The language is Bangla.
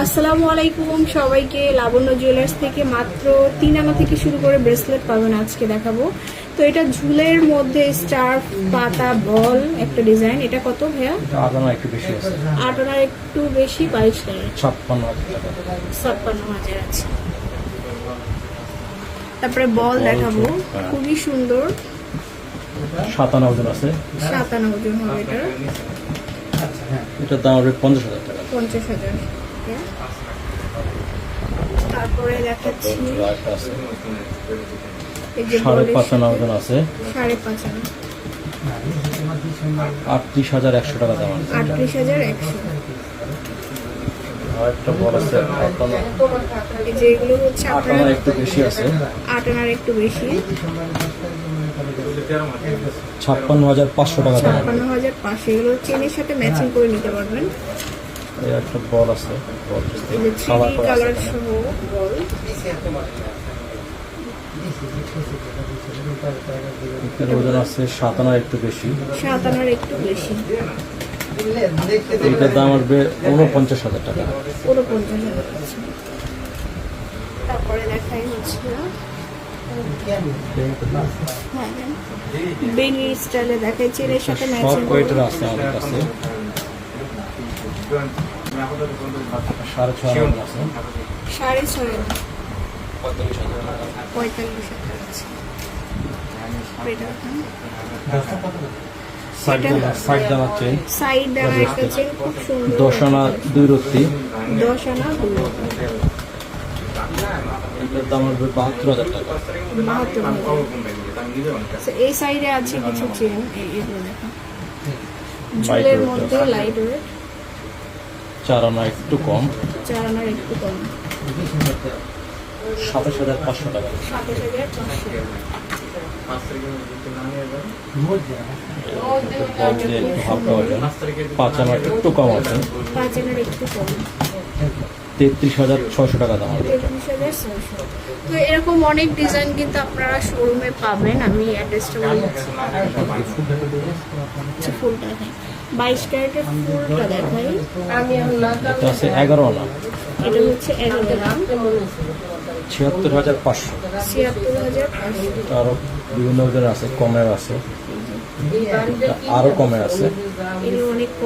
আসসালামু আলাইকুম সবাইকে। লাবণ্য জুয়েলার্স থেকে মাত্র 3 আনা থেকে শুরু করে ব্রেসলেট পাবেন আজকে দেখাবো। তো এটা ঝুলের মধ্যে স্টার পাতা বল একটা ডিজাইন। এটা কত ভাইয়া? 8 আনা একটু বেশি আছে। 8 আনার একটু বেশি, 22 ক্যারেট, 56,000 টাকা। 56,000 আছে। তারপরে বল দেখাবো, খুবই সুন্দর। 7 আনা ওজন আছে। 7 আনা ওজন হবে এটা। এটার দাম হবে 50,000 টাকা। 50,000। তারপরে দেখাচ্ছি একটা আছে এই যে 5.5 আনা ওজন আছে। 5.5 আনা, 38,100 টাকা দাম আছে। 38,100। আর একটা বল আছে 8 আনা। এই যে এগুলো হচ্ছে 8 আনা একটু বেশি আছে। 8 আনার একটু বেশি, 56,500 টাকা দাম। 56,500। এগুলো চেনের সাথে ম্যাচিং করে নিতে পারবেন। এই একটা বল আছে, বল এই যে 3D কালার সহ বল। এটার ওজন আছে 7 আনা একটু বেশি। 7 আনার একটু বেশি, এটার দাম আসবে 49,000 টাকা। 49,000 আছে। তারপরে দেখাই হচ্ছে বেনি স্টাইলে দেখাই, চেনের সাথে সব ম্যাচিং করে। ওয়েটের আছে আমাদের কাছে। 6.5 আনা আছে। 6.5 আনা, 45,000 টাকা। 45,000 আছে। এটা সাইড দানা চেন, সাইড দানা একটা চেন, খুব সুন্দর। 10 আনা 2 রত্তি। 10 আনা 2। এটার দাম আসবে 72,000 টাকা। 72,000। এই সাইডে আছে কিছু চেন, এগুলো দেখো, ঝুলের মধ্যে লাইট ওয়েট। 4 আনা একটু কম, 4 আনার একটু কম, 27,500 টাকা। 27,500। বল দিয়ে একটু হালকা ওজন, 5 আনা একটু কম আছে। 5 আনার একটু কম, 33,600 টাকা দাম হবে। 33,600। তো এরকম অনেক ডিজাইন কিন্তু আপনারা শোরুমে পাবেন। আমি অ্যাড্রেসটা বলে দিচ্ছি। ফুলটা দেখাই, 22 ক্যারেটের ফুলটা দেখাই। এটা আছে 11 আনা, এটা হচ্ছে 11 আনা, 76,500। 76,500। আরো বিভিন্ন ওজনের আছে, কমের আছে, আরো কমে আছে। এগুলো অনেক কম।